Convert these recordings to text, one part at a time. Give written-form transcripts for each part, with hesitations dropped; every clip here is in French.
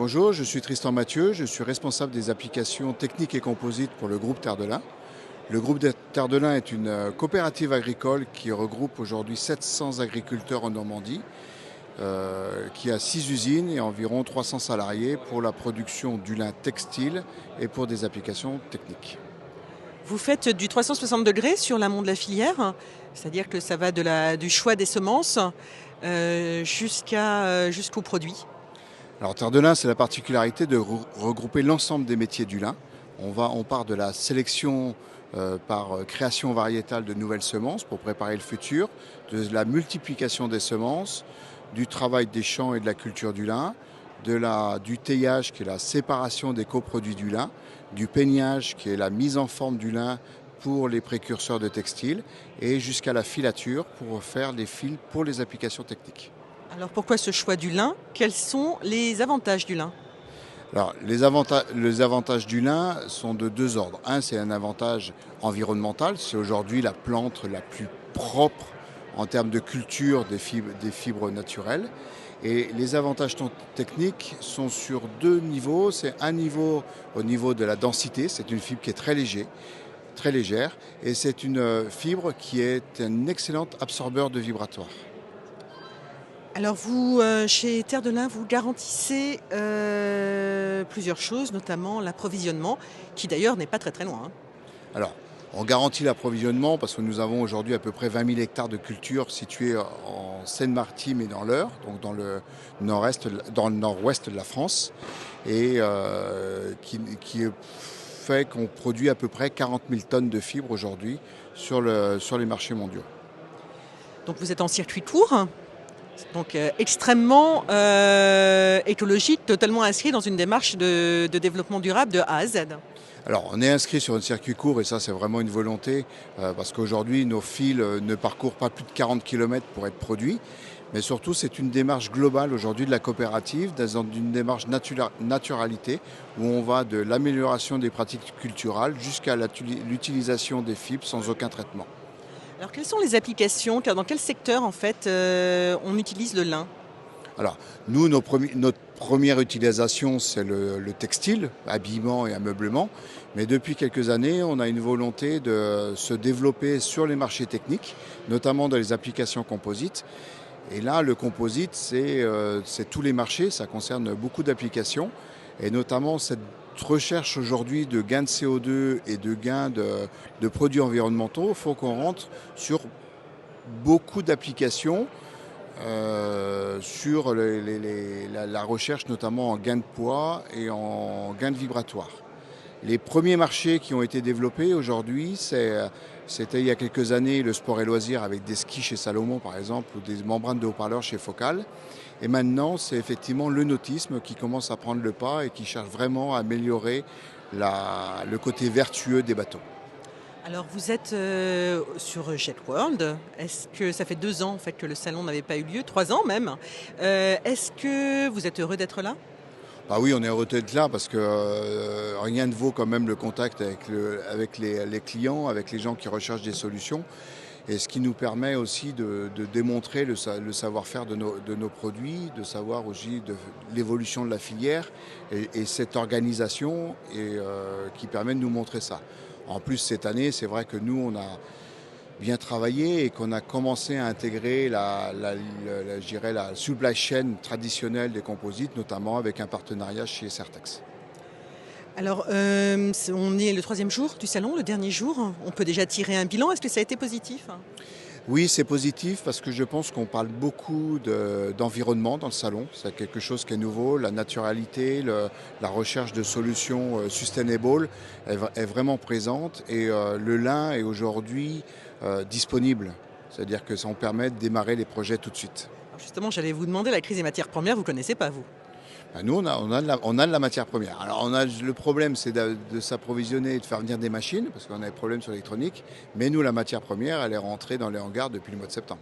Bonjour, je suis Tristan Mathieu, je suis responsable des applications techniques et composites pour le groupe Terre de l'Ain. Le groupe Terre de l'Ain est une coopérative agricole qui regroupe aujourd'hui 700 agriculteurs en Normandie, qui a 6 usines et environ 300 salariés pour la production du lin textile et pour des applications techniques. Vous faites du 360 degrés sur l'amont de la filière, c'est-à-dire que ça va du choix des semences jusqu'au produit. Alors Terre de l'Ain, c'est la particularité de regrouper l'ensemble des métiers du lin. On part de la sélection par création variétale de nouvelles semences pour préparer le futur, de la multiplication des semences, du travail des champs et de la culture du lin, du teillage qui est la séparation des coproduits du lin, du peignage qui est la mise en forme du lin pour les précurseurs de textiles et jusqu'à la filature pour faire les fils pour les applications techniques. Alors pourquoi ce choix du lin? Quels sont les avantages du lin? Alors, les avantages du lin sont de deux ordres. Un, c'est un avantage environnemental. C'est aujourd'hui la plante la plus propre en termes de culture des fibres naturelles. Et les avantages techniques sont sur deux niveaux. C'est un niveau au niveau de la densité. C'est une fibre qui est très légère. Et c'est une fibre qui est un excellent absorbeur de vibratoires. Alors vous, chez Terre de l'Ain, vous garantissez plusieurs choses, notamment l'approvisionnement, qui d'ailleurs n'est pas très très loin. Alors, on garantit l'approvisionnement parce que nous avons aujourd'hui à peu près 20 000 hectares de culture situés en Seine-Maritime et dans l'Eure, donc dans le nord-ouest de la France, et qui fait qu'on produit à peu près 40 000 tonnes de fibres aujourd'hui sur les marchés mondiaux. Donc vous êtes en circuit court, donc extrêmement écologique, totalement inscrit dans une démarche de développement durable de A à Z. Alors, on est inscrit sur un circuit court et ça, c'est vraiment une volonté parce qu'aujourd'hui, nos fils ne parcourent pas plus de 40 km pour être produits. Mais surtout, c'est une démarche globale aujourd'hui de la coopérative, dans une démarche naturalité où on va de l'amélioration des pratiques culturales jusqu'à l'utilisation des fibres sans aucun traitement. Alors quelles sont les applications? Dans quel secteur en fait on utilise le lin? Alors, nous, notre première utilisation, c'est le textile, habillement et ameublement. Mais depuis quelques années, on a une volonté de se développer sur les marchés techniques, notamment dans les applications composites. Et là, le composite, c'est tous les marchés, ça concerne beaucoup d'applications. Et notamment cette recherche aujourd'hui de gains de CO2 et de gains de produits environnementaux, il faut qu'on rentre sur beaucoup d'applications. Sur la recherche notamment en gain de poids et en gain de vibratoire. Les premiers marchés qui ont été développés aujourd'hui, c'était il y a quelques années le sport et loisirs avec des skis chez Salomon par exemple ou des membranes de haut-parleurs chez Focal. Et maintenant, c'est effectivement le nautisme qui commence à prendre le pas et qui cherche vraiment à améliorer le côté vertueux des bateaux. Alors vous êtes sur Jet World. Est-ce que ça fait 2 ans en fait que le salon n'avait pas eu lieu, 3 ans même. Est-ce que vous êtes heureux d'être là? Bah oui, on est heureux d'être là parce que rien ne vaut quand même le contact avec les clients, avec les gens qui recherchent des solutions. Et ce qui nous permet aussi de démontrer le savoir-faire de nos produits, de savoir aussi de l'évolution de la filière et cette organisation qui permet de nous montrer ça. En plus, cette année, c'est vrai que nous, on a bien travaillé et qu'on a commencé à intégrer la supply chain traditionnelle des composites, notamment avec un partenariat chez Certex. Alors on est le 3e jour du salon, le dernier jour. On peut déjà tirer un bilan. Est-ce que ça a été positif? Oui, c'est positif parce que je pense qu'on parle beaucoup d'environnement dans le salon. C'est quelque chose qui est nouveau. La naturalité, la recherche de solutions sustainable est vraiment présente et le lin est aujourd'hui disponible. C'est-à-dire que ça nous permet de démarrer les projets tout de suite. Alors justement, j'allais vous demander, la crise des matières premières, vous ne connaissez pas vous? Ben nous, on a de la matière première. Alors, le problème, c'est de s'approvisionner et de faire venir des machines, parce qu'on a des problèmes sur l'électronique. Mais nous, la matière première, elle est rentrée dans les hangars depuis le mois de septembre.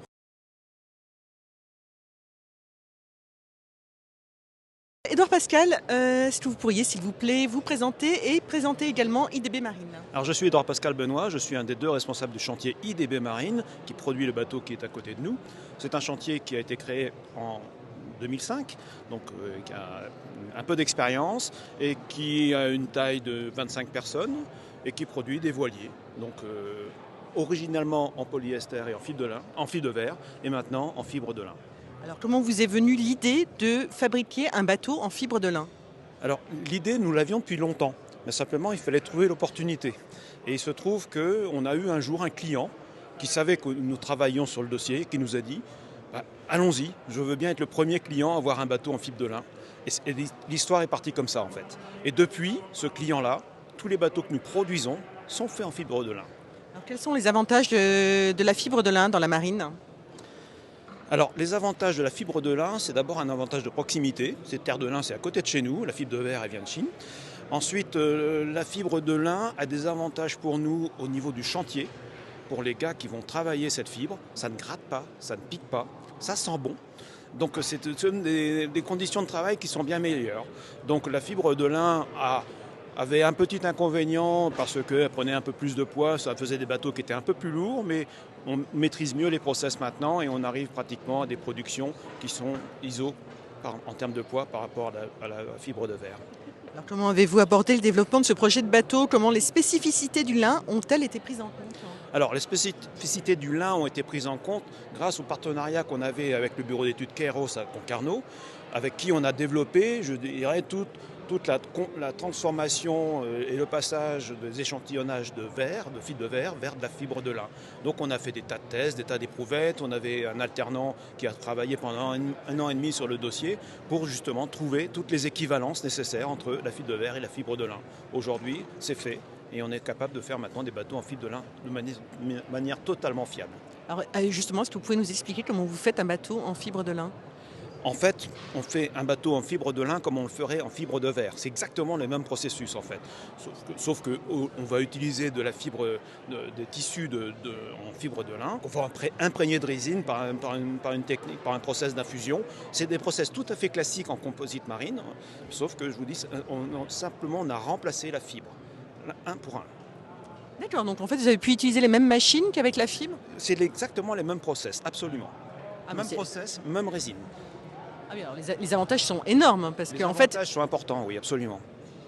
Édouard Pascal, est-ce que vous pourriez, s'il vous plaît, vous présenter et présenter également IDB Marine? Alors je suis Édouard Pascal Benoît, je suis un des 2 responsables du chantier IDB Marine qui produit le bateau qui est à côté de nous. C'est un chantier qui a été créé en 2005, donc qui a un peu d'expérience et qui a une taille de 25 personnes et qui produit des voiliers. Donc originalement en polyester et en fibre de verre et maintenant en fibre de lin. Alors comment vous est venue l'idée de fabriquer un bateau en fibre de lin? Alors l'idée, nous l'avions depuis longtemps, mais simplement il fallait trouver l'opportunité. Et il se trouve qu'on a eu un jour un client qui savait que nous travaillions sur le dossier, qui nous a dit bah, allons-y, je veux bien être le premier client à avoir un bateau en fibre de lin. Et l'histoire est partie comme ça en fait. Et depuis ce client-là, tous les bateaux que nous produisons sont faits en fibre de lin. Alors quels sont les avantages de la fibre de lin dans la marine? Alors, les avantages de la fibre de lin, c'est d'abord un avantage de proximité. Cette terre de lin, c'est à côté de chez nous. La fibre de verre, elle vient de Chine. Ensuite, la fibre de lin a des avantages pour nous au niveau du chantier. Pour les gars qui vont travailler cette fibre, ça ne gratte pas, ça ne pique pas, ça sent bon. Donc, c'est des conditions de travail qui sont bien meilleures. Donc, la fibre de lin avait un petit inconvénient parce qu'elle prenait un peu plus de poids, ça faisait des bateaux qui étaient un peu plus lourds, mais on maîtrise mieux les process maintenant et on arrive pratiquement à des productions qui sont ISO en termes de poids par rapport à la fibre de verre. Alors comment avez-vous abordé le développement de ce projet de bateau? Comment les spécificités du lin ont-elles été prises en compte? Alors les spécificités du lin ont été prises en compte grâce au partenariat qu'on avait avec le bureau d'études Kairos à Concarneau, avec qui on a développé, je dirais, toute la transformation et le passage des échantillonnages de fibre de verre, vers de la fibre de lin. Donc on a fait des tas de tests, des tas d'éprouvettes, on avait un alternant qui a travaillé pendant un an et demi sur le dossier pour justement trouver toutes les équivalences nécessaires entre la fibre de verre et la fibre de lin. Aujourd'hui, c'est fait et on est capable de faire maintenant des bateaux en fibre de lin de manière totalement fiable. Alors justement, est-ce que vous pouvez nous expliquer comment vous faites un bateau en fibre de lin? En fait, on fait un bateau en fibre de lin comme on le ferait en fibre de verre. C'est exactement le même processus en fait. Sauf qu'on va utiliser de la fibre, des tissus en fibre de lin qu'on va imprégner de résine par une technique, par un process d'infusion. C'est des process tout à fait classiques en composite marine, sauf que je vous dis, on a remplacé la fibre, un pour un. D'accord, donc en fait vous avez pu utiliser les mêmes machines qu'avec la fibre? C'est exactement les mêmes process, absolument. Même process, même résine. Ah oui, alors les avantages sont énormes parce Les qu'en fait, avantages sont importants, oui, absolument.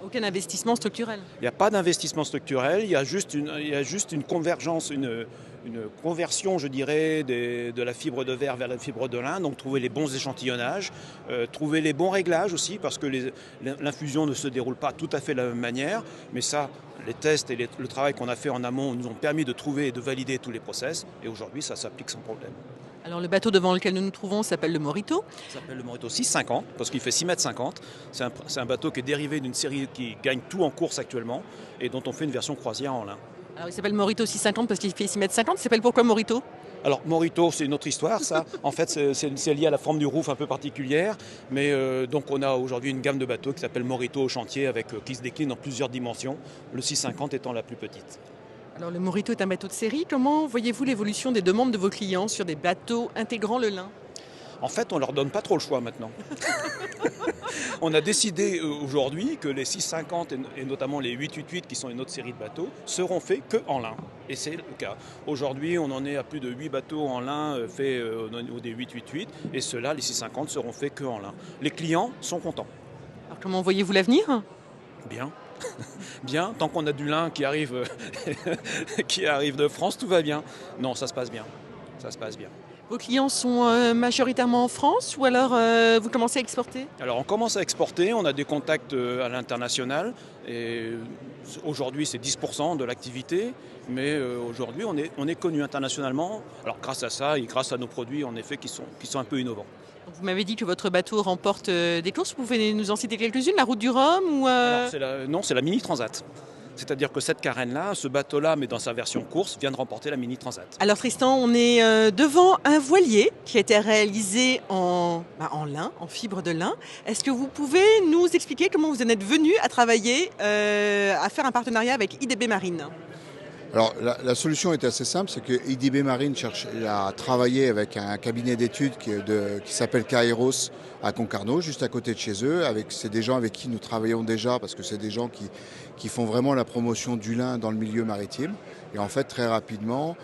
aucun investissement structurel. Il n'y a pas d'investissement structurel, il y a juste une convergence, une conversion, je dirais, de la fibre de verre vers la fibre de lin. Donc trouver les bons échantillonnages, trouver les bons réglages aussi, parce que l'infusion ne se déroule pas tout à fait de la même manière. Mais ça, les tests et le travail qu'on a fait en amont nous ont permis de trouver et de valider tous les process. Et aujourd'hui, ça s'applique sans problème. Alors le bateau devant lequel nous nous trouvons s'appelle le Morito. Ça s'appelle le Morito 650 parce qu'il fait 6,50 m. C'est un bateau qui est dérivé d'une série qui gagne tout en course actuellement et dont on fait une version croisière en lin. Alors il s'appelle Morito 650 parce qu'il fait 6,50 m. Il s'appelle pourquoi Morito? Alors Morito, c'est une autre histoire ça. En fait, c'est lié à la forme du roof un peu particulière. Mais donc on a aujourd'hui une gamme de bateaux qui s'appelle Morito au chantier qui se décline en plusieurs dimensions, le 650 étant la plus petite. Alors le Morito est un bateau de série. Comment voyez-vous l'évolution des demandes de vos clients sur des bateaux intégrant le lin? En fait, on ne leur donne pas trop le choix maintenant. On a décidé aujourd'hui que les 650 et notamment les 888 qui sont une autre série de bateaux seront faits qu'en lin. Et c'est le cas. Aujourd'hui, on en est à plus de 8 bateaux en lin faits au niveau des 888 et ceux-là, les 650, seront faits qu'en lin. Les clients sont contents. Alors comment voyez-vous l'avenir? Bien. Bien, tant qu'on a du lin qui arrive de France, tout va bien. Non, ça se passe bien. Ça se passe bien. Vos clients sont majoritairement en France ou alors vous commencez à exporter? Alors on commence à exporter, on a des contacts à l'international et aujourd'hui c'est 10% de l'activité, mais aujourd'hui on est connu internationalement. Alors grâce à ça et grâce à nos produits en effet qui sont un peu innovants. Donc, vous m'avez dit que votre bateau remporte des courses, vous pouvez nous en citer quelques-unes, la route du Rhum ou Alors, non, c'est la Mini Transat. C'est-à-dire que cette carène-là, ce bateau-là, mais dans sa version course, vient de remporter la Mini Transat. Alors Tristan, on est devant un voilier qui a été réalisé en lin, en fibre de lin. Est-ce que vous pouvez nous expliquer comment vous en êtes venu à travailler, à faire un partenariat avec IDB Marine? Alors la solution est assez simple, c'est que IDB Marine cherche à travailler avec un cabinet d'études qui s'appelle Kairos à Concarneau, juste à côté de chez eux. C'est des gens avec qui nous travaillons déjà parce que c'est des gens qui font vraiment la promotion du lin dans le milieu maritime. Et en fait, très rapidement,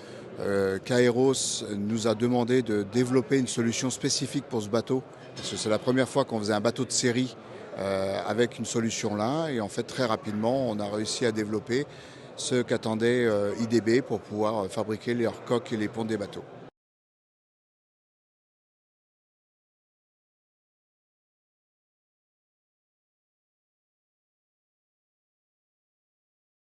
Kairos nous a demandé de développer une solution spécifique pour ce bateau, parce que c'est la première fois qu'on faisait un bateau de série avec une solution là, et en fait très rapidement on a réussi à développer ce qu'attendait IDB pour pouvoir fabriquer leurs coques et les ponts des bateaux.